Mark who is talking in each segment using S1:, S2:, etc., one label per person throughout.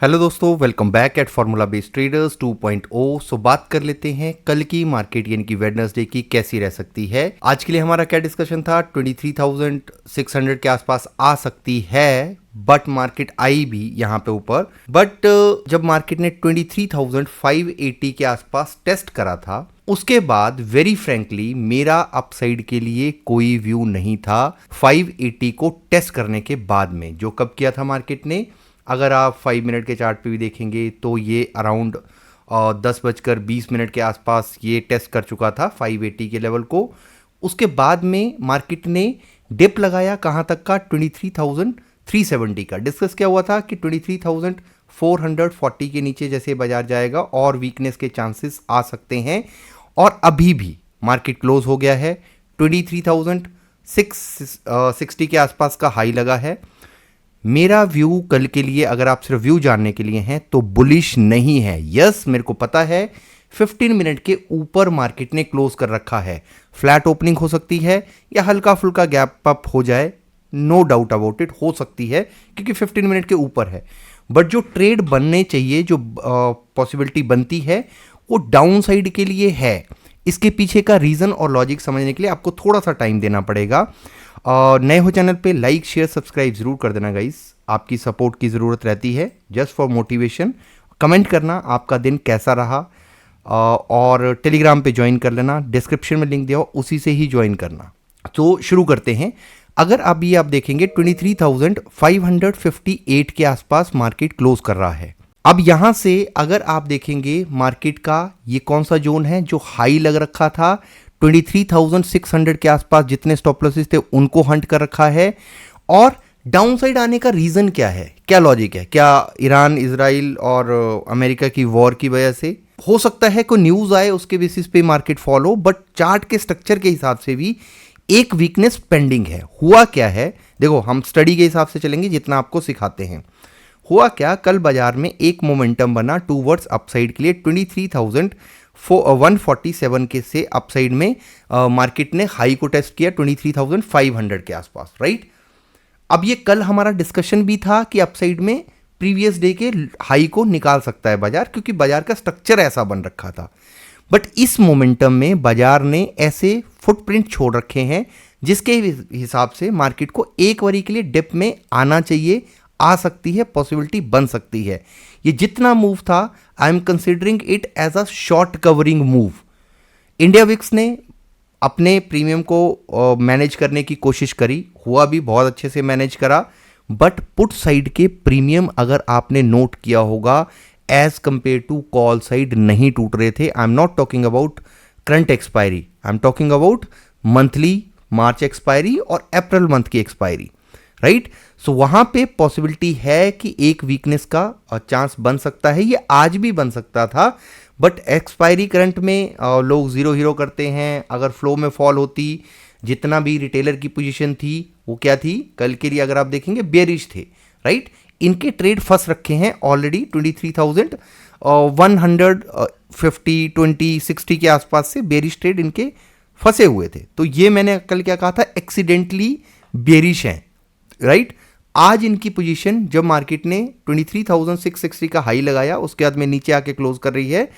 S1: Hello दोस्तों, welcome back at formula based traders 2.0। सो बात कर लेते हैं कल की मार्केट यानी कि वेडनेसडे की कैसी रह सकती है। आज के लिए हमारा क्या डिस्कशन था, 23,600 के आसपास आ सकती है, बट मार्केट आई भी यहाँ पे ऊपर। बट जब मार्केट ने 23,580 के आसपास टेस्ट करा था, उसके बाद वेरी फ्रैंकली मेरा अपसाइड के लिए कोई व्यू नहीं था 580 को टेस्ट करने के बाद में। जो कब किया था मार्केट ने, अगर आप 5 मिनट के चार्ट पे भी देखेंगे तो ये अराउंड 10:20 के आसपास ये टेस्ट कर चुका था 580 के लेवल को। उसके बाद में मार्केट ने डिप लगाया कहाँ तक का, 23,370 का। डिस्कस क्या हुआ था कि 23,440 के नीचे जैसे बाजार जाएगा और वीकनेस के चांसेस आ सकते हैं, और अभी भी मार्केट क्लोज हो गया है 23,660 के आसपास का हाई लगा है। मेरा व्यू कल के लिए, अगर आप सिर्फ व्यू जानने के लिए हैं, तो बुलिश नहीं है। यस, मेरे को पता है 15 मिनट के ऊपर मार्केट ने क्लोज कर रखा है। फ्लैट ओपनिंग हो सकती है या हल्का फुल्का गैप अप हो जाए, नो डाउट अबाउट इट, हो सकती है क्योंकि 15 मिनट के ऊपर है। बट जो ट्रेड बनने चाहिए, जो पॉसिबिलिटी बनती है, वो डाउन साइड के लिए है। इसके पीछे का रीज़न और लॉजिक समझने के लिए आपको थोड़ा सा टाइम देना पड़ेगा। नए हो चैनल पे लाइक शेयर सब्सक्राइब जरूर कर देना गाइस, आपकी सपोर्ट की ज़रूरत रहती है जस्ट फॉर मोटिवेशन। कमेंट करना आपका दिन कैसा रहा, और टेलीग्राम पे ज्वाइन कर लेना, डिस्क्रिप्शन में लिंक दिया हो उसी से ही ज्वाइन करना। तो शुरू करते हैं। अगर अभी आप देखेंगे 23,558 के आसपास मार्केट क्लोज कर रहा है। अब यहां से अगर आप देखेंगे मार्केट का ये कौन सा जोन है जो हाई लग रखा था, 23,600 के आसपास जितने स्टॉप लॉसेस थे उनको हंट कर रखा है। और डाउन साइड आने का रीजन क्या है, क्या लॉजिक है? क्या ईरान इजराइल और अमेरिका की वॉर की वजह से? हो सकता है कोई न्यूज आए उसके बेसिस पे मार्केट फॉलो, बट चार्ट के स्ट्रक्चर के हिसाब से भी एक वीकनेस पेंडिंग है। हुआ क्या है, देखो हम स्टडी के हिसाब से चलेंगे जितना आपको सिखाते हैं। हुआ क्या, कल बाजार में एक मोमेंटम बना टूवर्ड्स अपसाइड के लिए 23,147 के से अपसाइड में मार्केट ने हाई को टेस्ट किया 23,500 के आसपास, राइट। अब ये कल हमारा डिस्कशन भी था कि अपसाइड में प्रीवियस डे के हाई को निकाल सकता है बाजार, क्योंकि बाजार का स्ट्रक्चर ऐसा बन रखा था। बट इस मोमेंटम में बाजार ने ऐसे फुटप्रिंट छोड़ रखे हैं जिसके हिसाब से मार्केट को एक बारी के लिए डिप में आना चाहिए, आ सकती है, पॉसिबिलिटी बन सकती है। ये जितना मूव था, I am considering it as a short covering move. India VIX ने अपने प्रीमियम को मैनेज करने की कोशिश करी, हुआ भी, बहुत अच्छे से मैनेज करा। बट पुट साइड के प्रीमियम अगर आपने नोट किया होगा, as compare to call side नहीं टूट रहे थे। I am not talking about current expiry, I am talking about monthly March expiry और अप्रैल मंथ की एक्सपायरी, राइट। सो वहां पे पॉसिबिलिटी है कि एक वीकनेस का चांस बन सकता है। ये आज भी बन सकता था, बट एक्सपायरी करंट में लोग जीरो हीरो करते हैं। अगर फ्लो में फॉल होती, जितना भी रिटेलर की पोजीशन थी वो क्या थी, कल के लिए अगर आप देखेंगे बेरिश थे, राइट। इनके ट्रेड फंस रखे हैं ऑलरेडी 23,150 20 60 के आसपास से बेरिश ट्रेड इनके फंसे हुए थे। तो ये मैंने कल क्या कहा था, एक्सीडेंटली बेरिश हैं, राइट। आज इनकी पोजीशन, जब मार्केट ने 23,660 का हाई लगाया उसके बाद में नीचे आके क्लोज कर रही है,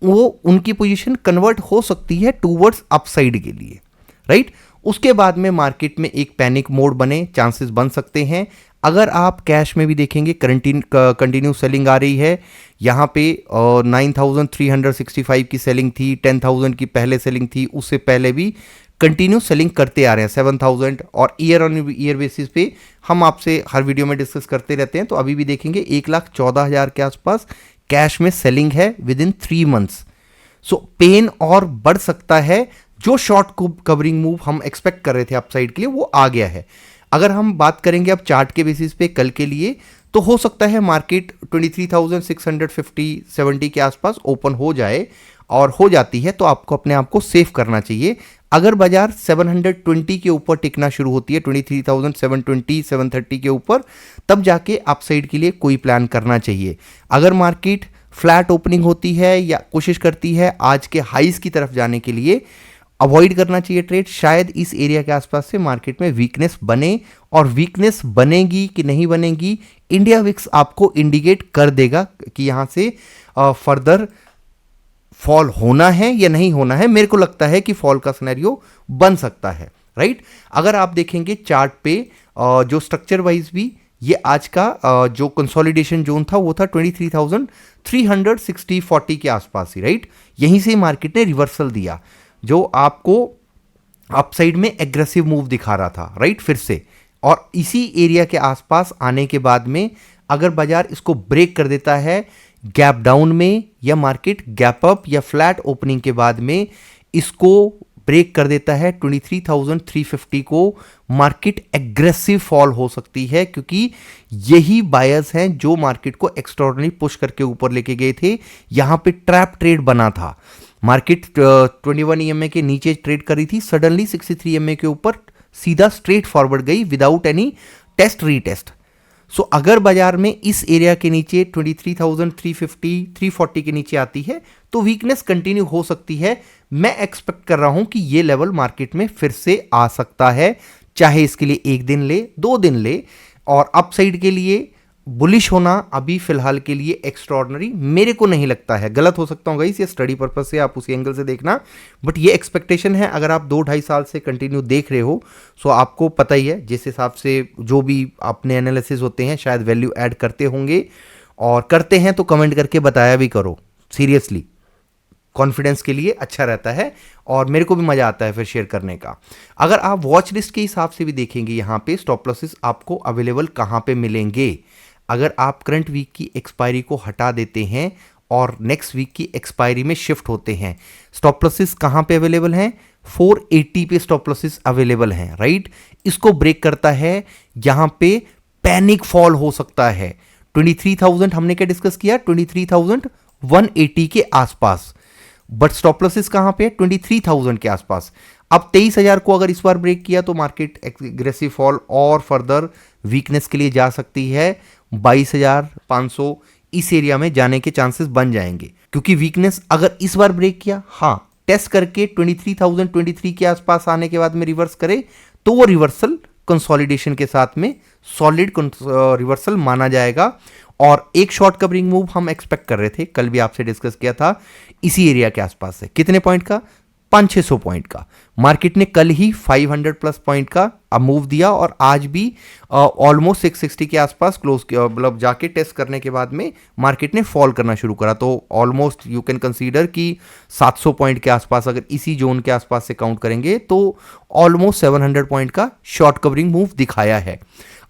S1: वो उनकी पोजीशन कन्वर्ट हो सकती है टूवर्ड्स अपसाइड के लिए, राइट। उसके बाद में मार्केट में एक पैनिक मोड बने, चांसेस बन सकते हैं। अगर आप कैश में भी देखेंगे कंटिन्यू सेलिंग आ रही है। यहाँ पे 9,365 की सेलिंग थी, 10,000 की पहले सेलिंग थी, उससे पहले भी कंटिन्यू सेलिंग करते आ रहे हैं 7,000। और ईयर ऑन ईयर बेसिस पे हम आपसे हर वीडियो में डिस्कस करते रहते हैं, तो अभी भी देखेंगे 1,14,000 के आसपास कैश में सेलिंग है within 3 months. So pain और बढ़ सकता है। जो शॉर्ट कवरिंग मूव हम एक्सपेक्ट कर रहे थे अपसाइड के लिए, वो आ गया है। अगर हम बात करेंगे अब चार्ट के बेसिस पे कल के लिए, तो हो सकता है मार्केट 23,650-70 के आसपास ओपन हो जाए, और हो जाती है तो आपको अपने आप को सेफ करना चाहिए। अगर बाजार 720 के ऊपर टिकना शुरू होती है, 23,720 730 के ऊपर, तब जाके अपसाइड के लिए कोई प्लान करना चाहिए। अगर मार्केट फ्लैट ओपनिंग होती है या कोशिश करती है आज के हाईज की तरफ जाने के लिए, अवॉइड करना चाहिए ट्रेड। शायद इस एरिया के आसपास से मार्केट में वीकनेस बने, और वीकनेस बनेगी कि नहीं बनेगी इंडिया विक्स आपको इंडिकेट कर देगा कि यहां से फर्दर फॉल होना है या नहीं होना है। मेरे को लगता है कि फॉल का सिनेरियो बन सकता है, राइट। अगर आप देखेंगे चार्ट पे जो स्ट्रक्चर वाइज भी ये आज का जो कंसोलिडेशन जोन था वो था 23,360-40 के आसपास ही, राइट। यहीं से मार्केट ने रिवर्सल दिया जो आपको अपसाइड में एग्रेसिव मूव दिखा रहा था, राइट, फिर से। और इसी एरिया के आसपास आने के बाद में अगर बाजार इसको ब्रेक कर देता है गैप डाउन में, या मार्केट गैप अप या फ्लैट ओपनिंग के बाद में इसको ब्रेक कर देता है 23,350 को, मार्केट एग्रेसिव फॉल हो सकती है, क्योंकि यही बायर्स हैं जो मार्केट को एक्स्ट्राऑर्डिनरी पुश करके ऊपर लेके गए थे। यहां पे ट्रैप ट्रेड बना था, मार्केट 21 EMA के नीचे ट्रेड करी थी, सडनली 63 EMA के ऊपर सीधा स्ट्रेट फॉरवर्ड गई विदाउट एनी टेस्ट रीटेस्ट। सो अगर बाजार में इस एरिया के नीचे 23,350 340 के नीचे आती है तो वीकनेस कंटिन्यू हो सकती है। मैं एक्सपेक्ट कर रहा हूं कि ये लेवल मार्केट में फिर से आ सकता है, चाहे इसके लिए 1 दिन ले 2 दिन ले। और अपसाइड के लिए बुलिश होना अभी फिलहाल के लिए एक्स्ट्राऑर्डिनरी मेरे को नहीं लगता है। गलत हो सकता हूँ गाइस, ये स्टडी पर्पस से आप उसी एंगल से देखना, बट ये एक्सपेक्टेशन है। अगर आप 2-2.5 साल से कंटिन्यू देख रहे हो सो आपको पता ही है जिस हिसाब से जो भी अपने एनालिसिस होते हैं शायद वैल्यू ऐड करते होंगे, और करते हैं तो कमेंट करके बताया भी करो। सीरियसली कॉन्फिडेंस के लिए अच्छा रहता है और मेरे को भी मजा आता है फिर शेयर करने का। अगर आप वॉच लिस्ट के हिसाब से भी देखेंगे यहाँ पे स्टॉप लॉसेस आपको अवेलेबल कहाँ पे मिलेंगे। अगर आप करंट वीक की एक्सपायरी को हटा देते हैं और नेक्स्ट वीक की एक्सपायरी में शिफ्ट होते हैं, स्टॉप लॉसेस कहाँ पे अवेलेबल हैं? 480 पे स्टॉप लॉसेस अवेलेबल हैं, राइट। इसको ब्रेक करता है यहाँ पे पैनिक फॉल हो सकता है। 23,000 हमने क्या डिस्कस किया, 23,180 के आसपास, बट स्टॉप लॉसेस कहां पे है? 23,000 के आसपास। अब 23,000 को अगर इस बार ब्रेक किया तो मार्केट एग्रेसिव फॉल और फर्दर वीकनेस के लिए जा सकती है। 22,500 इस एरिया में जाने के चांसेस बन जाएंगे, क्योंकि वीकनेस अगर इस बार ब्रेक किया, हाँ, टेस्ट करके 23,023 के आसपास आने के बाद में रिवर्स करे तो वो रिवर्सल कंसोलिडेशन के साथ में सॉलिड रिवर्सल माना जाएगा। और एक शॉर्ट कवरिंग मूव हम एक्सपेक्ट कर रहे थे, कल भी आपसे डिस्कस किया था, इसी एरिया के आसपास से। कितने पॉइंट का? 500-600 पॉइंट का। मार्केट ने कल ही 500 प्लस पॉइंट का मूव दिया और आज भी ऑलमोस्ट 660 के आसपास क्लोज किया, मतलब जाके टेस्ट करने के बाद में मार्केट ने फॉल करना शुरू करा। तो ऑलमोस्ट यू कैन कंसीडर कि 700 पॉइंट के आसपास, अगर इसी जोन के आसपास से काउंट करेंगे तो ऑलमोस्ट 700 पॉइंट का शॉर्ट कवरिंग मूव दिखाया है।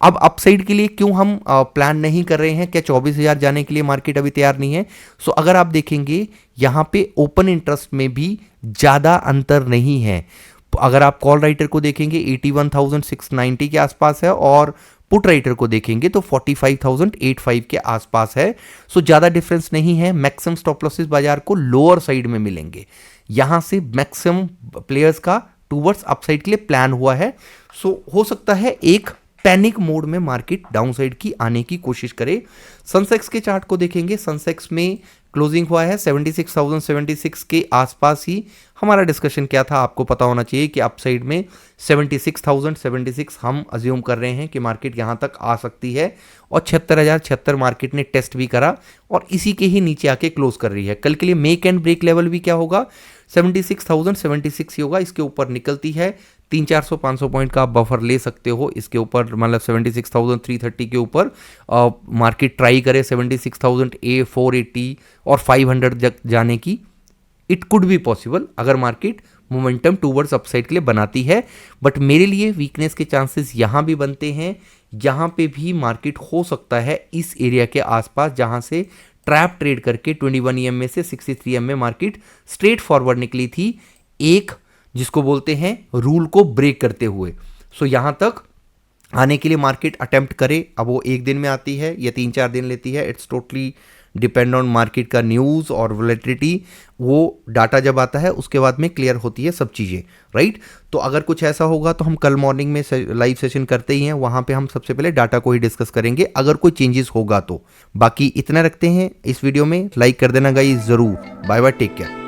S1: अब अपसाइड के लिए क्यों हम प्लान नहीं कर रहे हैं? क्या 24,000 जाने के लिए मार्केट अभी तैयार नहीं है? सो अगर आप देखेंगे यहाँ पे ओपन इंटरेस्ट में भी ज़्यादा अंतर नहीं है। अगर आप कॉल राइटर को देखेंगे 81,690 के आसपास है और पुट राइटर को देखेंगे तो 45,085 के आसपास है। सो ज़्यादा डिफरेंस नहीं है। मैक्सिमम स्टॉप लॉसेस बाजार को लोअर साइड में मिलेंगे। यहाँ से मैक्सिमम प्लेयर्स का टूवर्ड्स अपसाइड के लिए प्लान हुआ है। सो हो सकता है एक पैनिक मोड में मार्केट डाउनसाइड की आने की कोशिश करे। सनसेक्स के चार्ट को देखेंगे, सनसेक्स में क्लोजिंग हुआ है 76,076 के आसपास ही। हमारा डिस्कशन क्या था आपको पता होना चाहिए कि अपसाइड में 76,076 हम अज्यूम कर रहे हैं कि मार्केट यहाँ तक आ सकती है, और 76,076 मार्केट ने टेस्ट भी करा और इसी के ही नीचे आके क्लोज कर रही है। कल के लिए मेक एंड ब्रेक लेवल भी क्या होगा? 76,076 ही होगा। इसके ऊपर निकलती है 300-400-500 पॉइंट का आप बफर ले सकते हो इसके ऊपर, मतलब 76,330 के ऊपर मार्केट ट्राई करे 76,480 और 500 जाने की। इट कुड बी पॉसिबल अगर मार्केट मोमेंटम टूवर्ड्स अपसाइड के लिए बनाती है, बट मेरे लिए वीकनेस के चांसेस यहाँ भी बनते हैं। यहाँ पे भी मार्केट हो सकता है इस एरिया के आसपास, जहाँ से ट्रैप ट्रेड करके 21 EMA से 63 EMA मार्केट स्ट्रेट फॉरवर्ड निकली थी, एक जिसको बोलते हैं रूल को ब्रेक करते हुए। सो यहाँ तक आने के लिए मार्केट अटेम्प्ट करे। अब वो 1 दिन में आती है या 3-4 दिन लेती है, it's totally depend on market का न्यूज़ और वोलेटिलिटी। वो डाटा जब आता है उसके बाद में क्लियर होती है सब चीज़ें, राइट। तो अगर कुछ ऐसा होगा तो हम कल मॉर्निंग में लाइव सेशन करते ही हैं, वहाँ पे हम सबसे पहले डाटा को ही डिस्कस करेंगे अगर कोई चेंजेस होगा तो। बाकी इतना रखते हैं इस वीडियो में, लाइक कर देना गाइस ज़रूर। Bye bye, take care.